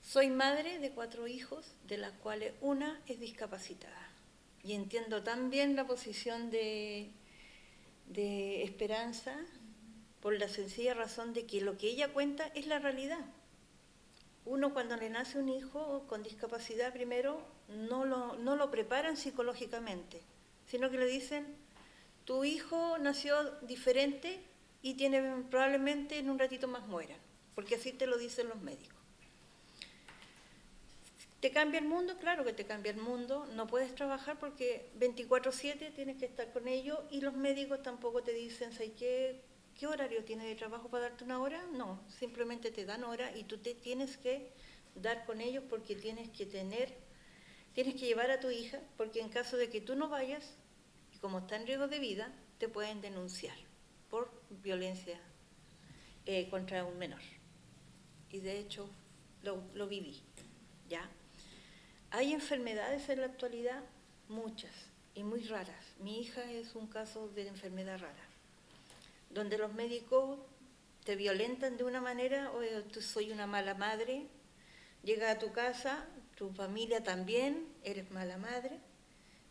Soy madre de 4 hijos, de las cuales una es discapacitada. Y entiendo tan bien la posición de Esperanza por la sencilla razón de que lo que ella cuenta es la realidad. Uno cuando le nace un hijo con discapacidad primero no lo preparan psicológicamente, sino que le dicen, tu hijo nació diferente y probablemente en un ratito más muera, porque así te lo dicen los médicos. ¿Te cambia el mundo? Claro que te cambia el mundo. No puedes trabajar porque 24/7 tienes que estar con ellos y los médicos tampoco te dicen, ¿sabes qué horario tienes de trabajo para darte una hora? No, simplemente te dan hora y tú te tienes que dar con ellos porque tienes que llevar a tu hija porque en caso de que tú no vayas, y como está en riesgo de vida, te pueden denunciar por violencia contra un menor. Y de hecho lo viví, ¿ya? Hay enfermedades en la actualidad, muchas y muy raras. Mi hija es un caso de enfermedad rara, donde los médicos te violentan de una manera, o tú soy una mala madre, llegas a tu casa, tu familia también, eres mala madre,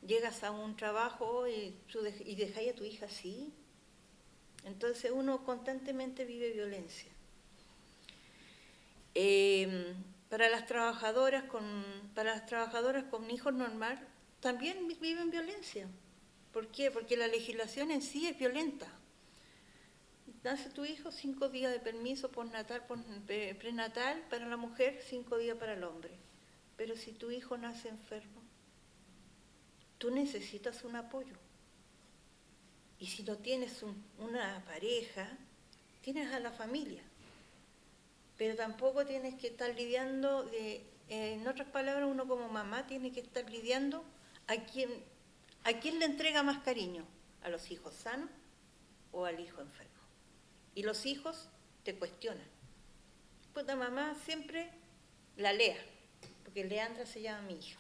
llegas a un trabajo y dejáis a tu hija así. Entonces uno constantemente vive violencia. Para las trabajadoras con hijos normal también viven violencia. ¿Por qué? Porque la legislación en sí es violenta. Nace tu hijo, 5 días de permiso prenatal para la mujer, 5 días para el hombre. Pero si tu hijo nace enfermo, tú necesitas un apoyo. Y si no tienes una pareja, tienes a la familia. Pero tampoco tienes que estar lidiando, en otras palabras, uno como mamá tiene que estar lidiando a quién le entrega más cariño, a los hijos sanos o al hijo enfermo. Y los hijos te cuestionan. Pues la mamá siempre la Lea, porque Leandra se llama mi hija.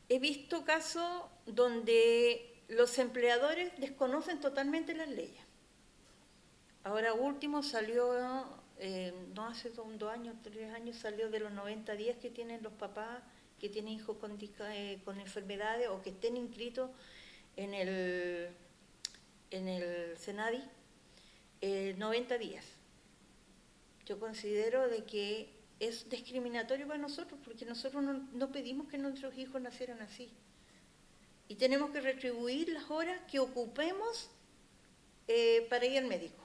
He visto casos donde los empleadores desconocen totalmente las leyes. Ahora último salió, no hace 2 años, 3 años, salió de los 90 días que tienen los papás que tienen hijos con enfermedades o que estén inscritos en el SENADI, 90 días. Yo considero de que es discriminatorio para nosotros porque nosotros no pedimos que nuestros hijos nacieran así. Y tenemos que retribuir las horas que ocupemos para ir al médico.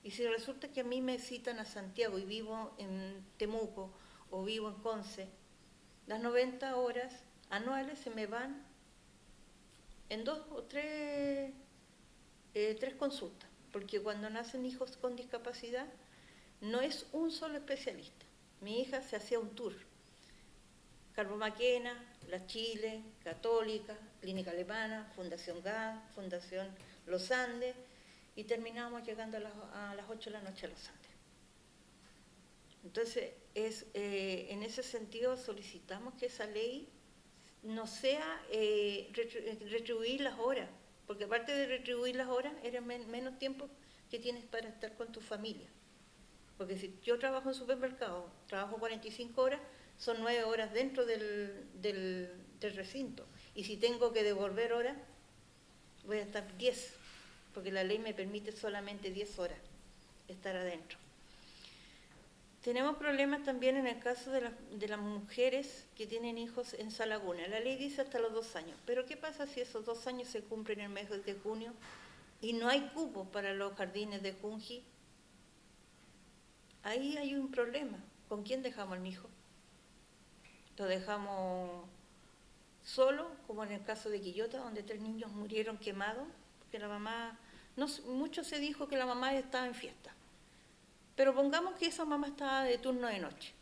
Y si resulta que a mí me citan a Santiago y vivo en Temuco o vivo en Conce, las 90 horas anuales se me van en 2 o 3 consultas, porque cuando nacen hijos con discapacidad no es un solo especialista. Mi hija se hacía un tour, Carbomaquena, La Chile, Católica, Clínica Alemana, Fundación GAD, Fundación Los Andes, y terminamos llegando a las 8 de la noche a Los Andes. Entonces, en ese sentido solicitamos que esa ley no sea retribuir las horas, porque aparte de retribuir las horas, eres menos tiempo que tienes para estar con tu familia. Porque si yo trabajo en supermercado, trabajo 45 horas, son 9 horas dentro del recinto. Y si tengo que devolver horas, voy a estar 10, porque la ley me permite solamente 10 horas estar adentro. Tenemos problemas también en el caso de las mujeres que tienen hijos en Salaguna. La ley dice hasta los 2 años, pero ¿qué pasa si esos 2 años se cumplen en el mes de junio y no hay cupos para los jardines de Junji? Ahí hay un problema. ¿Con quién dejamos al hijo? ¿Lo dejamos solo, como en el caso de Quillota, donde 3 niños murieron quemados? Porque la mamá, mucho se dijo que la mamá estaba en fiesta. Pero pongamos que esa mamá estaba de turno de noche.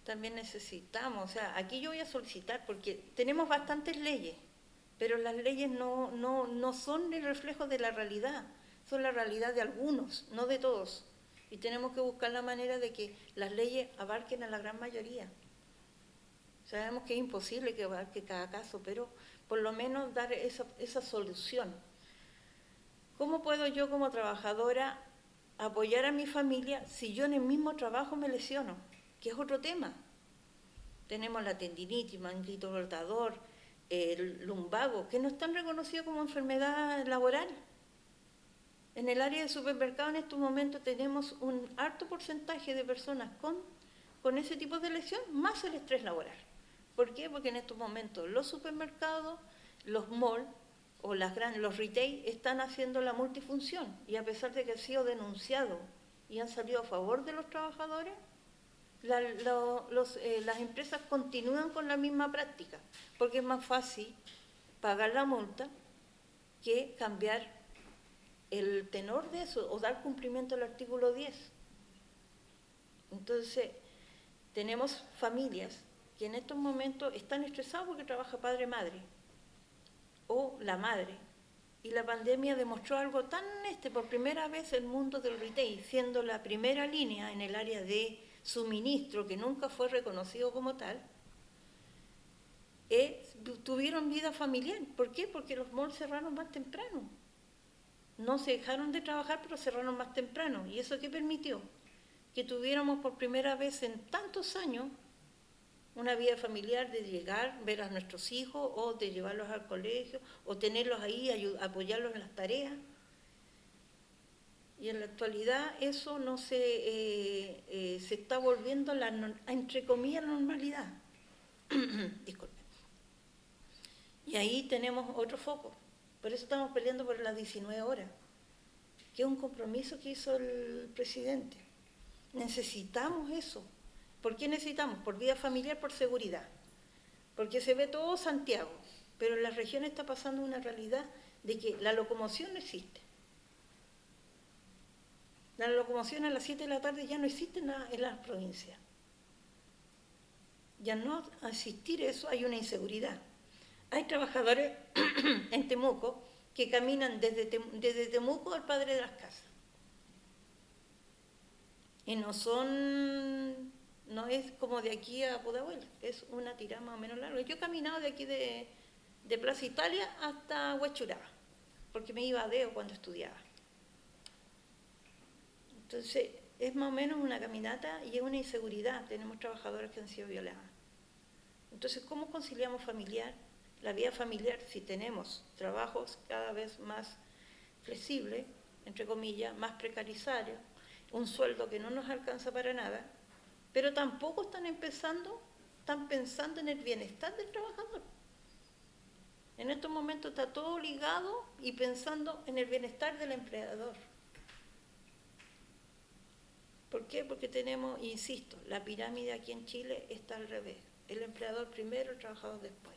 También necesitamos, o sea, aquí yo voy a solicitar, porque tenemos bastantes leyes, pero las leyes no son el reflejo de la realidad, son la realidad de algunos, no de todos. Y tenemos que buscar la manera de que las leyes abarquen a la gran mayoría. Sabemos que es imposible que abarque cada caso, pero por lo menos dar esa solución. ¿Cómo puedo yo como trabajadora apoyar a mi familia si yo en el mismo trabajo me lesiono? Que es otro tema. Tenemos la tendinitis, manguito rotador, el lumbago, que no están reconocidos como enfermedad laboral. En el área de supermercado en estos momentos tenemos un alto porcentaje de personas con ese tipo de lesión, más el estrés laboral. ¿Por qué? Porque en estos momentos los supermercados, los malls o los retail están haciendo la multifunción, y a pesar de que ha sido denunciado y han salido a favor de los trabajadores, las empresas continúan con la misma práctica, porque es más fácil pagar la multa que cambiar el tenor de eso o dar cumplimiento al artículo 10. Entonces, tenemos familias que en estos momentos están estresados porque trabaja padre-madre o la madre. Y la pandemia demostró algo tan por primera vez el mundo del retail, siendo la primera línea en el área de suministro, que nunca fue reconocido como tal, tuvieron vida familiar. ¿Por qué? Porque los malls cerraron más temprano. No se dejaron de trabajar, pero cerraron más temprano. ¿Y eso qué permitió? Que tuviéramos por primera vez en tantos años una vida familiar, de llegar, ver a nuestros hijos, o de llevarlos al colegio, o tenerlos ahí, apoyarlos en las tareas. Y en la actualidad eso no se está volviendo, entre comillas, la normalidad. Disculpen. Y ahí tenemos otro foco. Por eso estamos peleando por las 19 horas, que es un compromiso que hizo el presidente. Necesitamos eso. ¿Por qué necesitamos? Por vida familiar, por seguridad. Porque se ve todo Santiago, pero en las regiones está pasando una realidad de que la locomoción no existe. La locomoción a las 7 de la tarde ya no existe en las provincias. Ya no existir eso, hay una inseguridad. Hay trabajadores en Temuco que caminan desde Temuco al Padre de las Casas. Y no es como de aquí a Pudahuel, es una tirada más o menos larga. Yo he caminado de aquí de Plaza Italia hasta Huachuraba, porque me iba a Deo cuando estudiaba. Entonces, es más o menos una caminata y es una inseguridad. Tenemos trabajadores que han sido violados. Entonces, ¿cómo conciliamos la vida familiar, si tenemos trabajos cada vez más flexibles, entre comillas, más precarizarios, un sueldo que no nos alcanza para nada, pero tampoco están pensando en el bienestar del trabajador? En estos momentos está todo ligado y pensando en el bienestar del empleador. ¿Por qué? Porque tenemos, insisto, la pirámide aquí en Chile está al revés. El empleador primero, el trabajador después.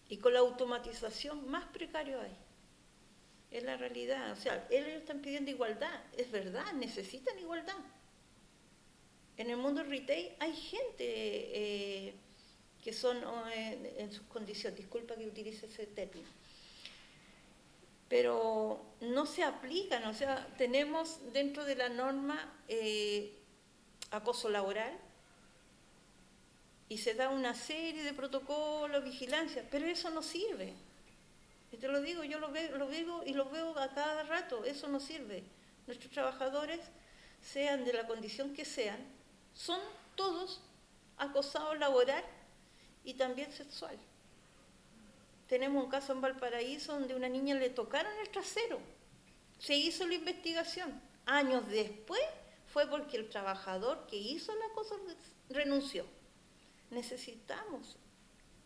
Y con la automatización más precario hay. Es la realidad. O sea, ellos están pidiendo igualdad. Es verdad, necesitan igualdad. En el mundo del retail hay gente que son en sus condiciones, disculpa que utilice ese término, pero no se aplican. O sea, tenemos dentro de la norma acoso laboral, y se da una serie de protocolos, vigilancia, pero eso no sirve. Y te lo digo, yo lo veo y lo veo a cada rato, eso no sirve. Nuestros trabajadores, sean de la condición que sean, son todos acosados laboral y también sexual. Tenemos un caso en Valparaíso donde a una niña le tocaron el trasero. Se hizo la investigación. Años después fue porque el trabajador que hizo el acoso renunció. Necesitamos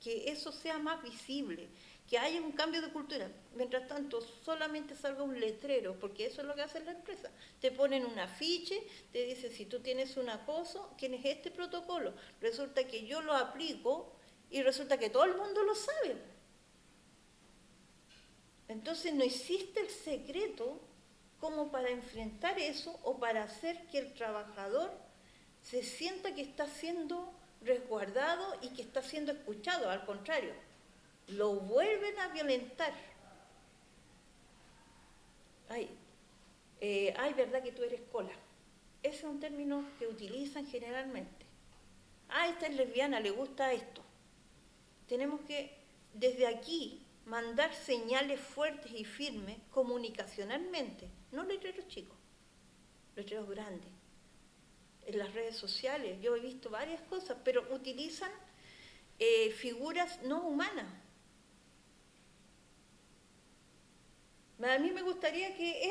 que eso sea más visible, que haya un cambio de cultura. Mientras tanto, solamente salga un letrero, porque eso es lo que hace la empresa. Te ponen un afiche, te dicen, si tú tienes un acoso, tienes este protocolo. Resulta que yo lo aplico y resulta que todo el mundo lo sabe. Entonces no existe el secreto como para enfrentar eso o para hacer que el trabajador se sienta que está siendo resguardado y que está siendo escuchado. Al contrario, lo vuelven a violentar. Ay, verdad que tú eres cola. Ese es un término que utilizan generalmente. Esta es lesbiana, le gusta esto. Tenemos que, desde aquí, mandar señales fuertes y firmes comunicacionalmente, no letreros chicos. letreros grandes. En las redes sociales yo he visto varias cosas, pero utilizan figuras no humanas. A mí me gustaría que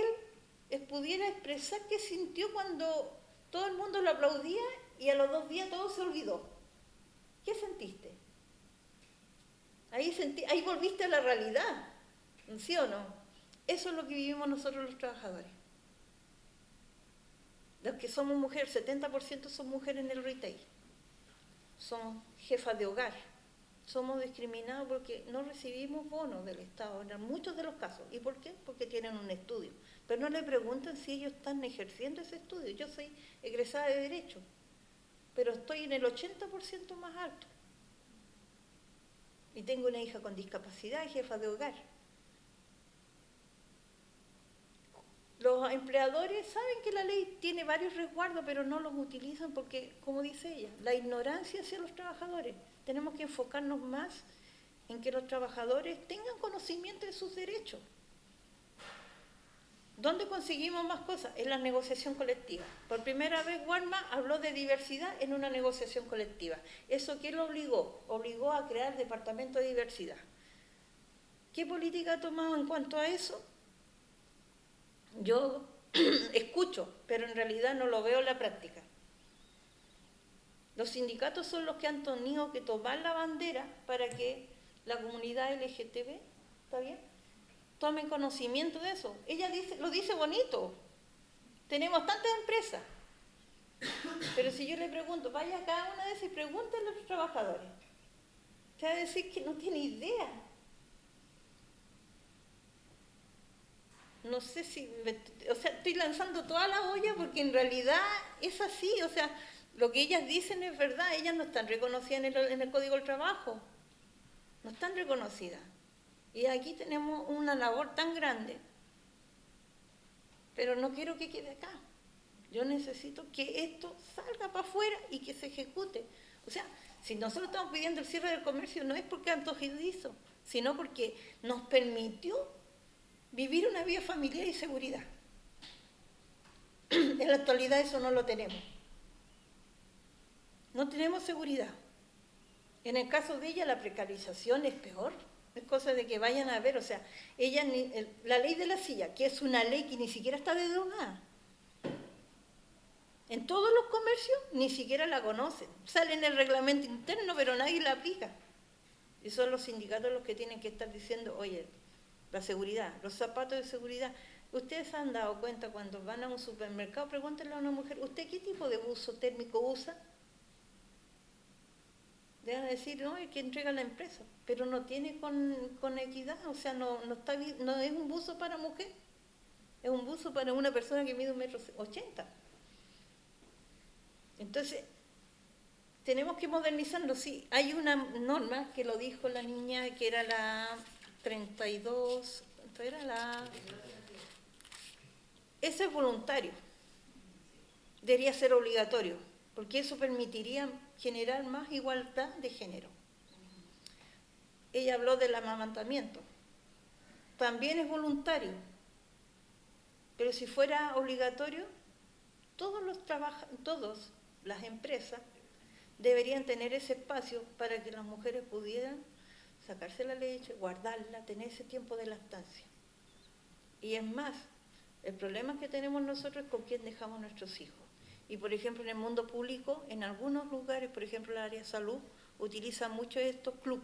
él pudiera expresar qué sintió cuando todo el mundo lo aplaudía y a los 2 días todo se olvidó. ¿Qué sentiste? Ahí volviste a la realidad, ¿sí o no? Eso es lo que vivimos nosotros los trabajadores. Los que somos mujeres, 70% son mujeres en el retail. Son jefas de hogar. Somos discriminados porque no recibimos bonos del Estado en muchos de los casos. ¿Y por qué? Porque tienen un estudio. Pero no le preguntan si ellos están ejerciendo ese estudio. Yo soy egresada de Derecho, pero estoy en el 80% más alto. Y tengo una hija con discapacidad, jefa de hogar. Los empleadores saben que la ley tiene varios resguardos, pero no los utilizan porque, como dice ella, la ignorancia hacia los trabajadores. Tenemos que enfocarnos más en que los trabajadores tengan conocimiento de sus derechos. ¿Dónde conseguimos más cosas? En la negociación colectiva. Por primera vez Walmart habló de diversidad en una negociación colectiva. ¿Eso qué lo obligó? Obligó a crear el departamento de diversidad. ¿Qué política ha tomado en cuanto a eso? Yo escucho, pero en realidad no lo veo en la práctica. Los sindicatos son los que han tenido que tomar la bandera para que la comunidad LGTB, ¿está bien?, tomen conocimiento de eso. Ella lo dice bonito. Tenemos tantas empresas. Pero si yo le pregunto, vaya a cada una de esas y pregúntenle a los trabajadores. Te va a decir que no tiene idea. No sé si, estoy lanzando toda la olla porque en realidad es así, lo que ellas dicen es verdad, ellas no están reconocidas en el Código del Trabajo, no están reconocidas. Y aquí tenemos una labor tan grande, pero no quiero que quede acá. Yo necesito que esto salga para afuera y que se ejecute. Si nosotros estamos pidiendo el cierre del comercio no es porque antojadizo, sino porque nos permitió vivir una vida familiar y seguridad. En la actualidad eso no lo tenemos. No tenemos seguridad. En el caso de ella la precarización es peor. Es cosa de que vayan a ver, ella la ley de la silla, que es una ley que ni siquiera está derogada. En todos los comercios ni siquiera la conocen. Sale en el reglamento interno, pero nadie la aplica. Y son los sindicatos los que tienen que estar diciendo, oye, la seguridad, los zapatos de seguridad. Ustedes se han dado cuenta cuando van a un supermercado, pregúntenle a una mujer, ¿usted qué tipo de buzo térmico usa? Dejan de decir, no, el que entrega la empresa, pero no tiene con equidad, no es un buzo para mujer, es un buzo para una persona que mide 1,80 m. Entonces, tenemos que modernizarlo, sí. Hay una norma que lo dijo la niña, que era la 32, ¿cuánto era? Eso es voluntario, debería ser obligatorio, porque eso permitiría generar más igualdad de género. Ella habló del amamantamiento. También es voluntario, pero si fuera obligatorio, todas las empresas deberían tener ese espacio para que las mujeres pudieran sacarse la leche, guardarla, tener ese tiempo de lactancia. Y es más, el problema que tenemos nosotros es con quién dejamos nuestros hijos. Y por ejemplo, en el mundo público, en algunos lugares, por ejemplo, el área de salud, utiliza mucho estos clubes,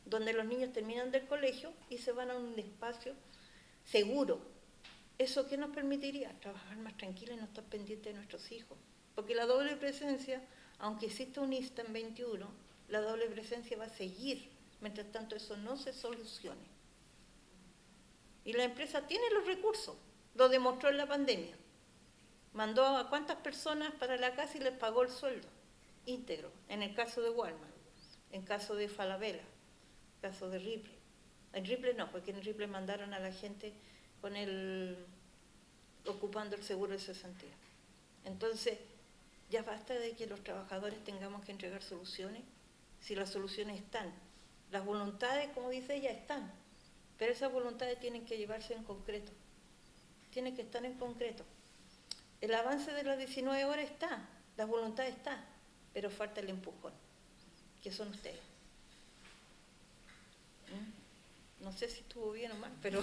donde los niños terminan del colegio y se van a un espacio seguro. ¿Eso qué nos permitiría? Trabajar más tranquila y no estar pendiente de nuestros hijos. Porque la doble presencia, aunque exista un ISTA en 21, la doble presencia va a seguir, mientras tanto eso no se solucione. Y la empresa tiene los recursos, lo demostró en la pandemia. Mandó a cuántas personas para la casa y les pagó el sueldo íntegro, en el caso de Walmart, en caso de Falabella, en caso de Ripley. En Ripley no, porque en Ripley mandaron a la gente ocupando el seguro de cesantía. Entonces, ya basta de que los trabajadores tengamos que entregar soluciones, si las soluciones están. Las voluntades, como dice ella, están, pero esas voluntades tienen que llevarse en concreto, tienen que estar en concreto. El avance de las 19 horas está, la voluntad está, pero falta el empujón, que son ustedes. No sé si estuvo bien o mal, pero...